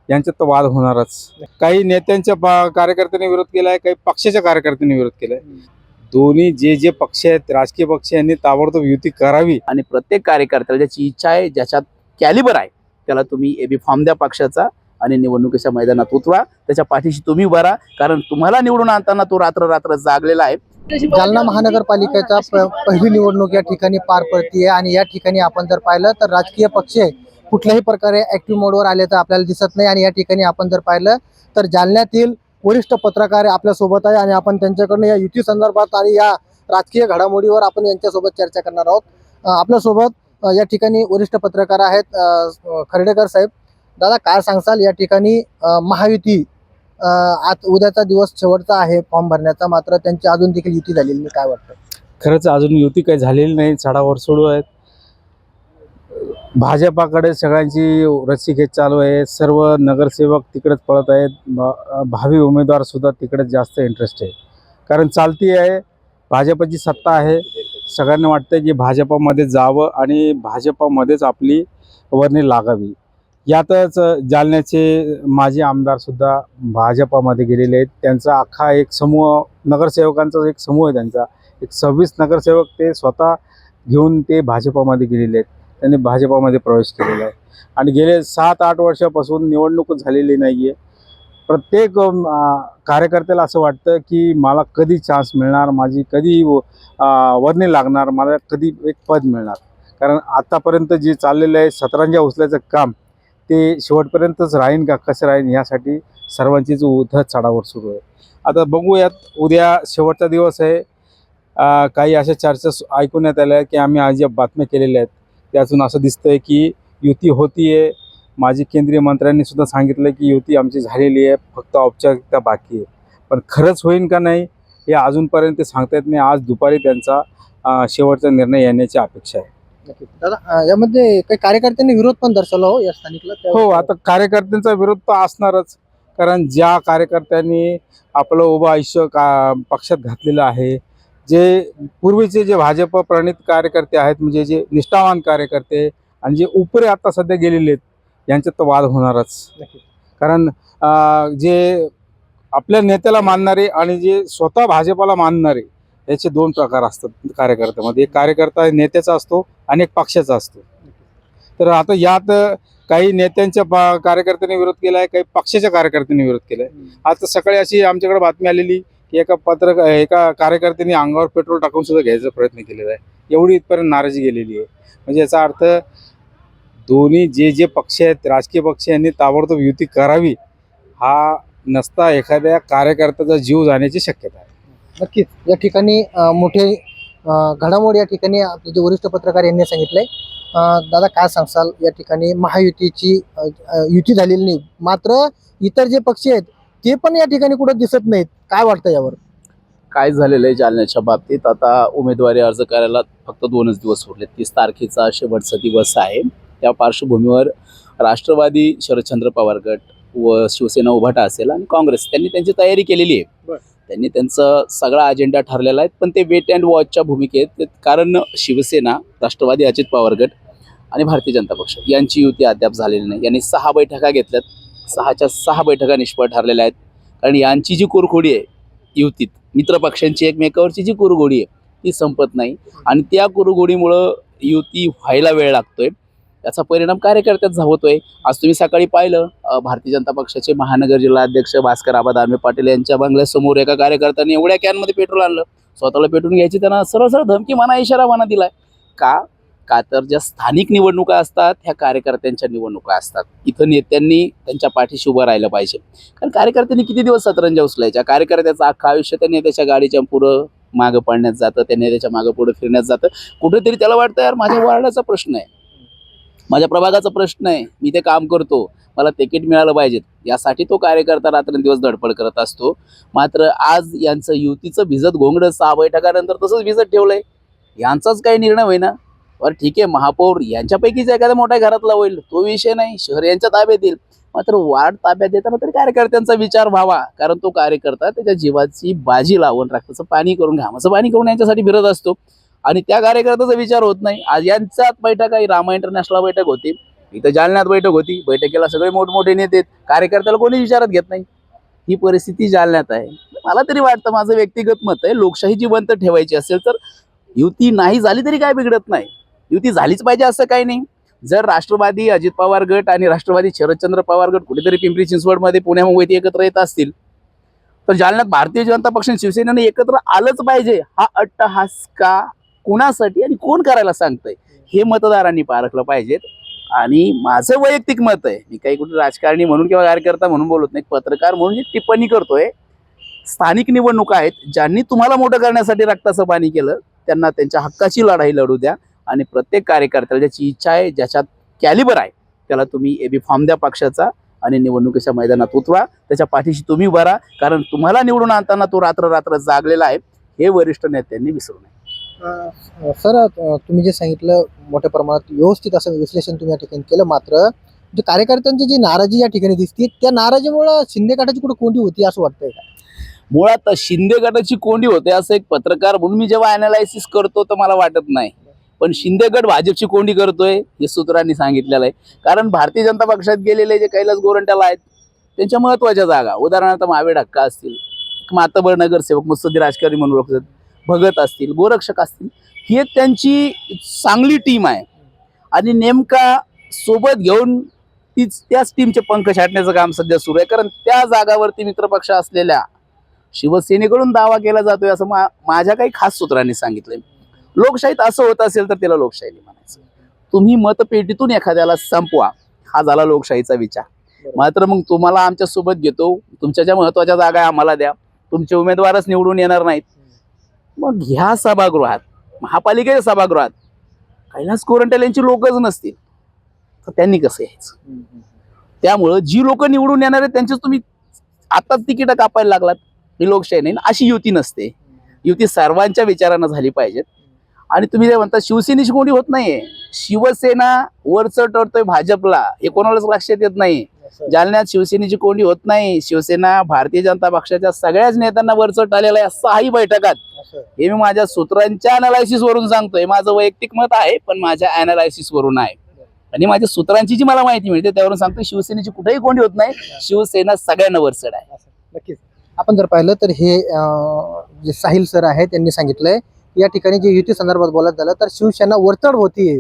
यांच्यात तर वाद होणारच. काही नेत्यांच्या कार्यकर्त्यांनी विरोध केलाय, काही पक्षाच्या कार्यकर्त्यांनी विरोध केलाय. दोन्ही जे पक्ष आहेत, राजकीय पक्ष यांनी ताबडतोब युती करावी. आणि प्रत्येक कार्यकर्त्याला ज्याची इच्छा आहे, ज्याच्यात कॅलिबर आहे, त्याला तुम्ही एबी फॉर्म द्या पक्षाचा आणि निवडणुकीच्या मैदानात उतरा. त्याच्या पाठीशी तुम्ही उभा राहा, कारण तुम्हाला निवडून आणताना तो रात्र रात्र जागलेला आहे. जालना महानगरपालिकेचा पहिली निवडणूक या ठिकाणी पार पडतीये आणि या ठिकाणी आपण जर पाहिलं तर राजकीय पक्ष कुठल्याही प्रकारे ऍक्टिव्ह मोडवर आले तर आपल्याला दिसत नाही. आणि या ठिकाणी आपण जर पाहिलं तर जालन्यातील वरिष्ठ पत्रकार आपल्या सोबत आहे आणि आपण त्यांच्याकडून या युती संदर्भात आणि या राजकीय घडामोडीवर आपण यांच्यासोबत चर्चा करणार आहोत. आपल्यासोबत या ठिकाणी वरिष्ठ पत्रकार आहेत खर्डेकर साहेब. दादा, काय सांगसाल या ठिकाणी महायुती आज उद्याचा दिवस शेवटचा आहे फॉर्म भरण्याचा, मात्र त्यांची अजून देखील युती झालेली नाही, काय वाटतं? खरंच अजून युती काही झालेली नाही, चढावर सुरू आहेत. भाजपाकडे सगळ्यांची रस्सीखेच चालू आहे. सर्व नगरसेवक तिकडेच पळत आहेत. भावी उमेदवार सुद्धा तिकडेच जास्त इंटरेस्ट आहे, कारण चालती आहे, भाजपची सत्ता आहे. सगळ्यांना वाटतं की भाजपामध्ये जावं आणि भाजपामध्येच आपली वर्णी लागावी. यातच जालन्याचे माजी आमदार सुद्धा भाजपामध्ये गेलेले आहेत. त्यांचा अख्खा एक समूह, नगरसेवकांचा एक समूह आहे, त्यांचा एक 26 नगरसेवक ते स्वतः घेऊन ते भाजपामध्ये गेलेले आहेत. त्यांनी भाजपामध्ये प्रवेश केलेला आहे आणि गेले 7-8 वर्षापासून निवडणूक झालेली नाही आहे. प्रत्येक कार्यकर्त्याला असं वाटतं की मला कधी चान्स मिळणार, माझी कधी वर्णी लागणार, मला कधी एक पद मिळणार. कारण आतापर्यंत जे चाललेलं आहे 17 उचलायचं काम, ते शेवटपर्यंतच राहीन का कसं राहीन यासाठी सर्वांचीच उद्धत चढावर सुरू आहे. आता बघूयात, उद्या शेवटचा दिवस आहे. काही अशा चर्चा ऐकण्यात आल्या की आम्ही आज ज्या बातम्या केलेल्या आहेत त्यातून असं दिसतंय की युती होतीये. माजी केंद्रीय मंत्र्यांनी सुद्धा सांगितलं की युती आमची झालेली आहे, फक्त औपचारिकता बाकी आहे. पण खरंच होईल का नाही हे अजूनपर्यंत सांगता येत नाही. आज दुपारी त्यांचा शेवटचा निर्णय येण्याची अपेक्षा आहे. दादा, यामध्ये काही कार्यकर्त्यांनी विरोध पण दर्शवला हो या स्थानिकला? हो, आता कार्यकर्त्यांचा विरोध तर असणारच, कारण ज्या कार्यकर्त्यांनी आपलं उभं आयुष्य पक्षात घातलेलं आहे, जे पूर्वीचे जे भाजप प्रणित कार्यकर्ते आहेत, म्हणजे जे निष्ठावान कार्यकर्ते आणि जे उपरे आता सध्या गेलेले आहेत, यांच्यात तर वाद होणारच. कारण जे आपल्या नेत्याला मानणारे आणि जे स्वतः भाजपाला मानणारे याचे 2 प्रकार असतात कार्यकर्त्यामध्ये. एक कार्यकर्ता नेत्याचा असतो आणि एक पक्षाचा असतो. तर आता यात काही नेत्यांच्या कार्यकर्त्यांनी विरोध केलाय, काही पक्षाच्या कार्यकर्त्यांनी विरोध केलाय. आता सकाळी अशी आमच्याकडे बातमी आलेली की एका कार्यकर्त्यांनी अंगावर पेट्रोल टाकून सुद्धा घ्यायचा प्रयत्न केलेला आहे. एवढी इथपर्यंत नाराजी गेलेली आहे. म्हणजे याचा अर्थ दोन्ही जे पक्ष आहेत, राजकीय पक्ष यांनी ताबडतोब युती करावी, हा नसता एखाद्या कार्यकर्त्याचा जीव जाण्याची शक्यता आहे. नक्कीच या ठिकाणी मोठे घडामोड या ठिकाणी आपले जे वरिष्ठ पत्रकार यांनी सांगितलंय. दादा, काय सांगसाल या ठिकाणी महायुतीची युती झालेली नाही, मात्र इतर जे पक्ष आहेत ते पण या ठिकाणी कुठं दिसत नाहीत, काय वाटतं यावर? काय झालेलं आहे जालन्याच्या बाबतीत, आता उमेदवारी अर्ज करायला फक्त 2च दिवस उरले. 30 तारखेचा शेवटचा दिवस आहे. त्या पार्श्वभूमीवर राष्ट्रवादी, शरदचंद्र पवार गट व शिवसेना उभाटा असेल आणि काँग्रेस, त्यांनी त्यांची तयारी केलेली आहे. त्यांनी त्यांचा सगळा अजेंडा ठरलेला आहे, पण ते वेट अँड वॉचच्या भूमिकेत. कारण शिवसेना, राष्ट्रवादी, अजित पवार गट आणि भारतीय जनता पक्ष यांची युती अद्याप झालेली नाही. यांनी 6 बैठका घेतल्यात, 6च्या 6 बैठका निष्फळ ठरलेल्या आहेत. कारण यांची जी कुरघोडी आहे युतीत, मित्र पक्षांची एकमेकावरची जी कुरघोडी आहे ती संपत नाही आणि त्या कुरघोडीमुळं युती व्हायला वेळ लागतोय. त्याचा परिणाम कार्यकर्त्यात होतोय. आज तुम्ही सकाळी पाहिलं, भारतीय जनता पक्षाचे महानगर जिल्हा अध्यक्ष भास्कर आबा दानवे पाटील यांच्या बंगल्यासमोर एका कार्यकर्त्यांनी एवढ्या कॅनमध्ये पेट्रोल आणलं, स्वतःला पेटून घ्यायची त्यांना सरळ सरळ धमकी म्हणा, इशारा म्हणा दिलाय. का तर ज्या स्थानिक निवडणुका असतात ह्या कार्यकर्त्यांच्या निवडणुका असतात. इथं नेत्यांनी त्यांच्या पाठीशी उभं राहिलं पाहिजे. कारण कार्यकर्त्यांनी किती दिवस सतरंजा उचलायच्या? कार्यकर्त्याचं अख्खं आयुष्य त्या नेत्याच्या गाडीच्या पुढं मागं पडण्यात जातं, त्या नेत्याच्या मागं पुढं फिरण्यात जातं. कुठेतरी त्याला वाटतं यार माझ्या वार्डाचा प्रश्न आहे, माझ्या प्रभागाचा प्रश्न आहे, मी ते काम करतो, मला तिकीट मिळालं पाहिजे, यासाठी तो कार्यकर्ता रात्रंदिवस धडपड करत असतो. मात्र आज यांचं युतीचं भिजत घोंगडं 6 बैठकानंतर तसंच भिजत ठेवलंय. यांचाच काही निर्णय होईना. बरं ठीक आहे, महापौर यांच्यापैकीच एखाद्या मोठ्या घरातला होईल, तो विषय नाही, शहर यांच्या ताब्यात येईल. मात्र वार्ड ताब्यात देताना तरी कार्यकर्त्यांचा विचार व्हावा. कारण तो कार्यकर्ता त्याच्या जीवाची बाजी लावून, रक्ताचं पाणी करून, घामाचं पाणी करून यांच्यासाठी फिरत असतो आणि त्या कार्यकर्त्याचा विचार होत नाही. आज यांच्यात बैठक आहे, रामा इंटरनॅशनल बैठक होती, इथं जालन्यात बैठक होती, बैठकीला सगळे मोठमोठे नेते आहेत. कार्यकर्त्याला कोणी विचारात घेत नाही. ही परिस्थिती जालन्यात आहे. मला तरी वाटतं, माझं व्यक्तिगत मत आहे, लोकशाही जिवंत ठेवायची असेल तर युती नाही झाली तरी काय बिघडत नाही. युती झालीच पाहिजे असं काही नाही. जर राष्ट्रवादी अजित पवार गट आणि राष्ट्रवादी शरदचंद्र पवार गट कुठेतरी पिंपरी चिंचवडमध्ये पुण्या मुंबईत एकत्र येत असतील तर जालन्यात भारतीय जनता पक्ष आणि शिवसेनेने एकत्र आलंच पाहिजे. हा अट्टहास का, कुणासाठी आणि कोण करायला सांगतंय हे मतदारांनी पारखलं पाहिजेत. आणि माझं वैयक्तिक मत आहे, मी काही कुठे राजकारणी म्हणून किंवा कार्यकर्ता म्हणून बोलत नाही, पत्रकार म्हणून जी टिप्पणी करतोय, स्थानिक निवडणुका आहेत, ज्यांनी तुम्हाला मोठं करण्यासाठी रक्ताचं पाणी केलं त्यांना त्यांच्या हक्काची लढाई लढू द्या. आणि प्रत्येक कार्यकर्त्याला ज्याची इच्छा आहे, ज्याच्यात कॅलिबर आहे, त्याला तुम्ही एबी फॉर्म द्या पक्षाचा आणि निवडणुकीच्या मैदानात उतरा. त्याच्या पाठीशी तुम्ही उभा राहा, कारण तुम्हाला निवडून आणताना तो रात्र रात्र जागलेला आहे हे वरिष्ठ नेत्यांनी विसरू नये. सर, तुम्ही जे सांगितलं मोठ्या प्रमाणात व्यवस्थित असं विश्लेषण तुम्ही या ठिकाणी केलं. मात्र जे कार्यकर्त्यांची जी नाराजी या ठिकाणी दिसते, त्या नाराजीमुळे शिंदे गटाची कुठे कोंडी होती असं वाटतंय का? मुळात शिंदे गटाची कोंडी होते असं एक पत्रकार म्हणून मी जेव्हा अनालायसिस करतो तर मला वाटत नाही. पण शिंदे गट भाजपची कोंडी करतोय हे सूत्रांनी सांगितलेलं आहे. कारण भारतीय जनता पक्षात गेलेले जे कैलास गोरंट्याला आहेत त्यांच्या महत्वाच्या जागा, उदाहरणार्थ महावीर हक्का असतील, मातबर नगरसेवक मुत्सद्दी राजकारणी म्हणून ओळखतात, भगत असतील, गोरक्षक असतील, ही एक त्यांची चांगली टीम आहे. आणि नेमका सोबत घेऊन त्याच टीमचे पंख छाटण्याचं काम सध्या सुरू आहे. कारण त्या जागावरती मित्रपक्ष असलेल्या शिवसेनेकडून दावा केला जातोय असं माझ्या काही खास सूत्रांनी सांगितलंय. लोकशाहीत असं होत असेल तर त्याला लोकशाही म्हणायचं. तुम्ही मतपेटीतून एखाद्याला संपवा, हा झाला लोकशाहीचा विचार. मात्र मग तुम्हाला आमच्या सोबत घेतो, तुमच्या ज्या महत्वाच्या जागा आहे आम्हाला द्या, तुमचे उमेदवारच निवडून येणार नाहीत, मग ह्या सभागृहात, महापालिकेच्या सभागृहात कैलास गोरंट्याल यांची लोकच नसतील तर त्यांनी कसं यायचं? त्यामुळं जी लोक निवडून येणार आहेत त्यांचीच तुम्ही आताच तिकीट कापायला लागलात. ही लोकशाही नाही, अशी युती नसते. युती सर्वांच्या विचारानं झाली पाहिजेत. आणि तुम्ही जे म्हणता शिवसेनेची कोणी होत नाहीये, शिवसेना वरचढ ठरतोय भाजपला, हे कोणालाच लक्षात येत नाही. जालन्यात शिवसेनेची कोणी होत नाही. शिवसेना भारतीय जनता पक्षाच्या सगळ्याच नेत्यांना वरचढ आलेला आहे 6ही बैठकात. हे मी माझ्या सूत्रांच्या अनालायसिस वरून सांगतोय. माझं वैयक्तिक मत आहे पण माझ्या अनालायसिस वरून आहे आणि माझ्या सूत्रांची जी मला माहिती मिळते त्यावरून सांगतोय शिवसेनेची कुठेही कोणी होत नाही. शिवसेना सगळ्यांना वरचढ आहे. नक्कीच. आपण जर पाहिलं तर हे जे साहिल सर आहेत त्यांनी सांगितलंय या ठिकाणी जे युती संदर्भात बोलत झालं तर शिवसेना वरचढ होतीये.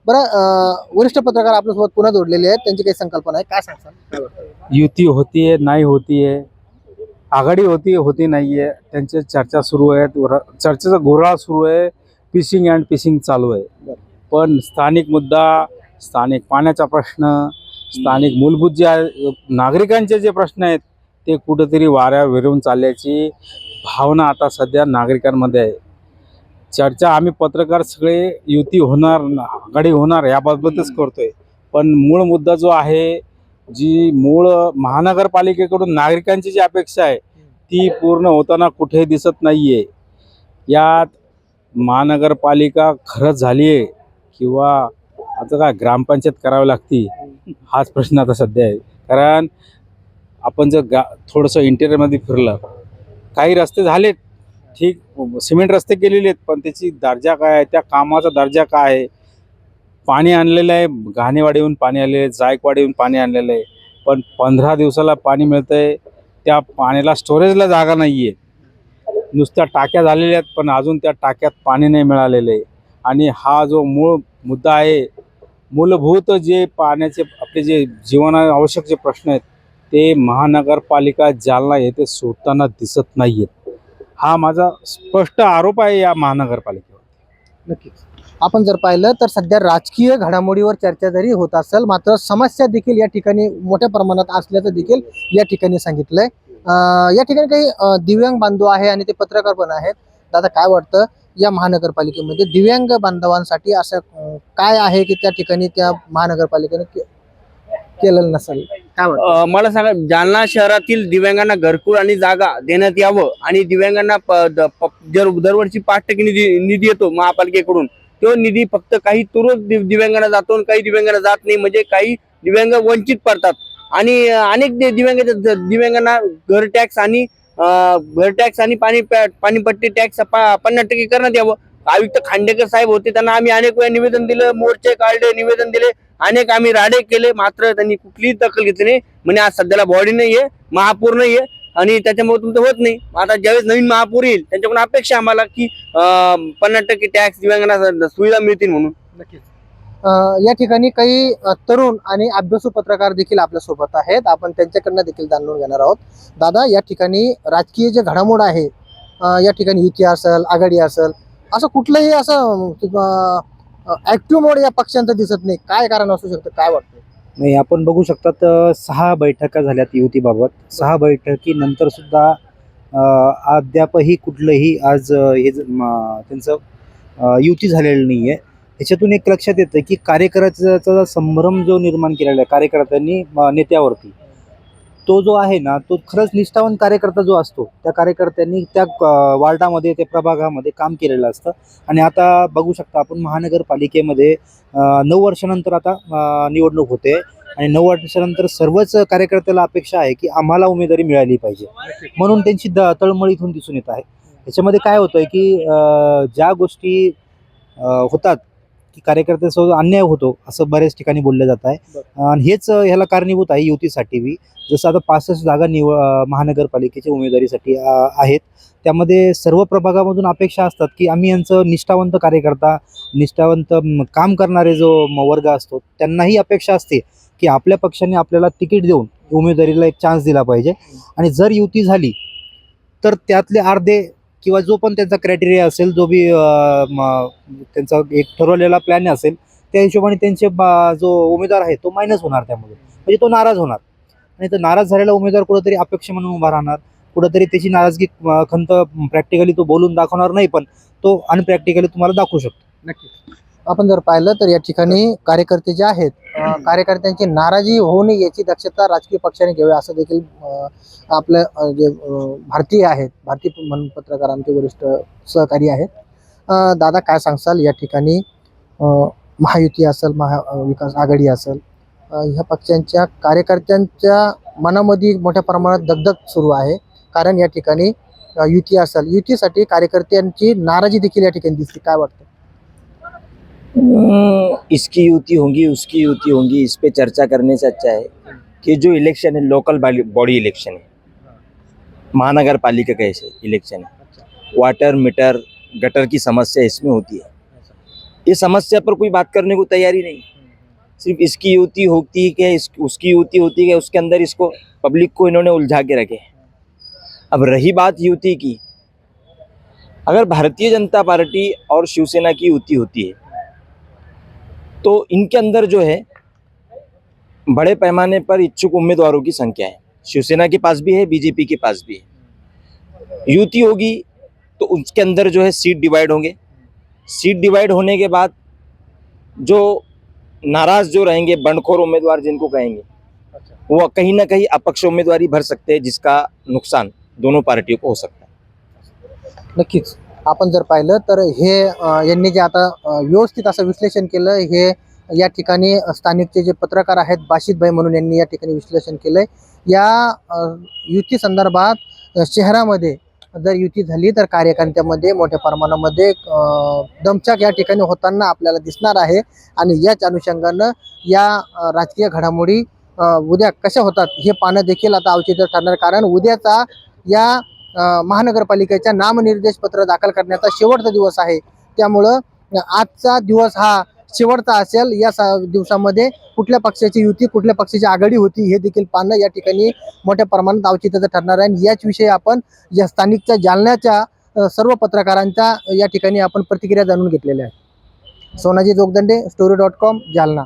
बरं, वरिष्ठ पत्रकार आपल्यासोबत पुन्हा जोडलेले आहेत, त्यांची काही संकल्पना आहे, काय सांगताल? युती होतीये नाही होतीये, आघाडी होती नाहीये, त्यांची चर्चा सुरू आहेत, चर्चेचा घोळा सुरू आहे, फिशिंग अँड फिशिंग चालू आहे. पण स्थानिक मुद्दा, स्थानिक पाण्याचा प्रश्न, स्थानिक मूलभूत जे नागरिकांचे जे प्रश्न आहेत ते कुठेतरी वाऱ्या विरून चालल्याची भावना आता सध्या नागरिकांमध्ये आहे. चर्चा आम्ही पत्रकार सगळे युती होणार, आघाडी होणार याबाबतच करतोय. पण मूळ मुद्दा जो आहे, जी मूळ महानगरपालिकेकडून नागरिकांची जी अपेक्षा आहे ती पूर्ण होताना कुठेही दिसत नाहीये. यात महानगरपालिका खरंच झाली आहे किंवा आता काय ग्रामपंचायत करावी लागती हाच प्रश्न आता सध्या आहे. कारण आपण जर थोडंसं इंटेरियरमध्ये फिरलं, काही रस्ते झालेत ठीक, सिमेंट रस्ते केलेले आहेत, पण त्याची दर्जा काय आहे, त्या कामाचा दर्जा काय आहे? पाणी आणलेलं आहे, घाणेवाडीहून पाणी आलेलं आहे, जायकवाडीहून पाणी आणलेलं आहे, पण 15 दिवसाला पाणी मिळतंय. त्या पाण्याला स्टोरेजला जागा नाही आहे. नुसत्या टाक्या झालेल्या आहेत पण अजून त्या टाक्यात पाणी नाही मिळालेलं आहे. आणि हा जो मूळ मुद्दा आहे, मूलभूत जे पाण्याचे आपले जे जीवना आवश्यक जे प्रश्न आहेत ते महानगरपालिका जालना येथे सुटताना दिसत नाही आहेत. हा माझा स्पष्ट आरोप आहे या महानगरपालिकेवर. नक्कीच. आपण जर पाहिलं तर सध्या राजकीय घडामोडीवर चर्चा जरी होत असेल मात्र समस्या देखील या ठिकाणी मोठ्या प्रमाणात असल्याचं देखील या ठिकाणी सांगितलंय. या ठिकाणी काही दिव्यांग बांधव आहे आणि ते पत्रकार पण आहेत. दादा, काय वाटतं या महानगरपालिकेमध्ये दिव्यांग बांधवांसाठी असं काय आहे की त्या ठिकाणी त्या महानगरपालिकेने केलेलं नसेल? काय वाटतं? मला सांगा, जालना शहरातील दिव्यांगांना घरकुल आणि जागा देण्यात यावं आणि दिव्यांगांना दरवर्षी 5% निधी येतो महापालिकेकडून. तो निधी फक्त काही तुरंत दिव्यांगांना जातो आणि काही दिव्यांगांना जात नाही. म्हणजे काही दिव्यांग वंचित पडतात आणि अनेक दिव्यांगांना घर टॅक्स आणि पाणीपट्टी टॅक्स 50% करण्यात यावं. आयुक्त खांडेकर साहेब होते, त्यांना आम्ही अनेक वेळा निवेदन दिलं, मोर्चे काढले, निवेदन दिले. अनेक आम्ही राडे केले, मात्र त्यांनी कुठलीच दखल घेतली नाही. म्हणजे आज सध्याला बॉडी नाहीये, महापौर नाहीये आणि त्याच्यामुळे तुमचं होत नाही. आता ज्यावेळेस नवीन महापौर येईल त्यांच्याकडून अपेक्षा आम्हाला की 50% टॅक्स दिव्यांगांना सुविधा मिळतील म्हणून. या ठिकाणी काही तरुण आणि अभ्यासू पत्रकार देखील आपल्या सोबत आहेत. आपण त्यांच्याकडनं देखील जाणून घेणार आहोत. दादा, या ठिकाणी राजकीय जे घडामोड आहे, या ठिकाणी युती असेल, आघाडी असेल, असं कुठलंही असं ऍक्टिव्ह मोड या पक्षांचं दिसत नाही. काय कारण असू शकतं, काय वाटतं? नाही, आपण बघू शकतात 6 बैठका झाल्यात युतीबाबत. 6 बैठकीनंतर सुद्धा अद्यापही कुठलंही आज त्यांचं युती झालेलं नाही आहे. त्याच्यातून एक लक्षात येतं की कार्यकर्त्याचा संभ्रम जो निर्माण केलेला आहे कार्यकर्त्यांनी नेत्यावरती, तो जो आहे ना, तो खरंच निष्ठावंत कार्यकर्ता जो असतो त्या कार्यकर्त्यांनी त्या वार्डामध्ये, त्या प्रभागामध्ये काम केलेलं असतं. आणि आता बघू शकता आपण महानगरपालिकेमध्ये 9 वर्षानंतर आता निवडणूक होते आणि 9 वर्षानंतर सर्वच कार्यकर्त्याला अपेक्षा आहे की आम्हाला उमेदवारी मिळाली पाहिजे, म्हणून त्यांची तळमळ इथून दिसून येत आहे. त्याच्यामध्ये काय होतंय की ज्या गोष्टी होतात की कार्यकर्त्यांसोबत अन्याय होतो असं बऱ्याच ठिकाणी बोललं जात आहे. आणि हेच ह्याला कारणीभूत आहे युतीसाठी बी. जसं आता 65 जागा महानगरपालिकेच्या उमेदवारीसाठी आहेत. त्यामध्ये सर्व प्रभागामधून अपेक्षा असतात की आम्ही यांचं निष्ठावंत कार्यकर्ता, निष्ठावंत काम करणारे जो वर्ग असतो त्यांनाही अपेक्षा असते की आपल्या पक्षाने आपल्याला तिकीट देऊन उमेदवारीला एक चान्स दिला पाहिजे. आणि जर युती झाली तर त्यातले अर्धे किंवा जो पण त्यांचा क्रायटेरिया असेल, जो बी त्यांचा एक ठरवलेला प्लॅन असेल, त्या हिशोबाने त्यांचे जो उमेदवार आहे तो मायनस होणार, त्यामध्ये म्हणजे तो नाराज होणार. आणि तो नाराज झालेला उमेदवार कुठंतरी अपेक्षा म्हणून उभा राहणार, कुठंतरी त्याची नाराजगी खंत प्रॅक्टिकली तो बोलून दाखवणार नाही, पण तो अनप्रॅक्टिकली तुम्हाला दाखवू शकतो. नक्कीच. आपण जर पाहिलं तर या ठिकाणी कार्यकर्ते जे आहेत, कार्यकर्त्यांची नाराजी होऊ नये याची दक्षता राजकीय पक्षाने घ्यावी, असं देखील आपले जे भारतीय आहेत, भारतीय म्हणून पत्रकार आमचे वरिष्ठ सहकारी आहेत. दादा, काय सांगसाल, या ठिकाणी महायुती असेल, महाविकास आघाडी असेल, ह्या पक्षांच्या कार्यकर्त्यांच्या मनामध्ये मोठ्या प्रमाणात दगदग सुरू आहे. कारण या ठिकाणी युती असेल, युतीसाठी कार्यकर्त्यांची नाराजी देखील या ठिकाणी दिसते. काय वाटतं? इसकी युति होंगी, उसकी युति होंगी, इस पे चर्चा करने से अच्छा है कि जो इलेक्शन है लोकल बॉडी इलेक्शन है, महानगर पालिका का ऐसे इलेक्शन है, वाटर मीटर गटर की समस्या इसमें होती है. ये समस्या पर कोई बात करने को तैयारी नहीं. सिर्फ इसकी युति होती है, उसकी युति होती है, उसके अंदर इसको पब्लिक को इन्होंने उलझा के रखे. अब रही बात युति की, अगर भारतीय जनता पार्टी और शिवसेना की युति होती है तो इनके अंदर जो है बड़े पैमाने पर इच्छुक उम्मीदवारों की संख्या है. शिवसेना के पास भी है, बीजेपी के पास भी है. युति होगी तो उसके अंदर जो है सीट डिवाइड होंगे. सीट डिवाइड होने के बाद जो नाराज जो रहेंगे, बंडखोर उम्मीदवार जिनको कहेंगे, वो कहीं ना कहीं अपक्ष उम्मीदवारी भर सकते हैं, जिसका नुकसान दोनों पार्टियों को हो सकता है. नक्कीच. आपण जर पाहिलं तर हे यांनी जे आता व्यवस्थित असं विश्लेषण केलं, हे या ठिकाणी स्थानिकचे जे पत्रकार आहेत, बाशित भाई म्हणून, यांनी या ठिकाणी विश्लेषण केलंय. या युती संदर्भात शहरामध्ये जर युती झाली तर कार्यकर्त्यामध्ये मोठ्या प्रमाणामध्ये दमछाक या ठिकाणी होताना आपल्याला दिसणार आहे. आणि याच अनुषंगानं या राजकीय घडामोडी उद्या कशा होतात हे पाहणं देखील आता औचित्य ठरणार. कारण उद्याचा या महानगरपालिकेच्या नामनिर्देश पत्र दाखल करण्याचा शेवटचा दिवस आहे. त्यामुळं आजचा दिवस हा शेवटचा असेल. या दिवसामध्ये कुठल्या पक्षाची युती, कुठल्या पक्षाची आघाडी होती हे देखील पाहणं या ठिकाणी मोठ्या प्रमाणात औचित्याचं ठरणार आहे. आणि याच विषयी आपण या स्थानिकच्या जालन्याच्या सर्व पत्रकारांच्या या ठिकाणी आपण प्रतिक्रिया जाणून घेतलेल्या आहेत. सोनाजी जोगदंडे, story.com, जालना.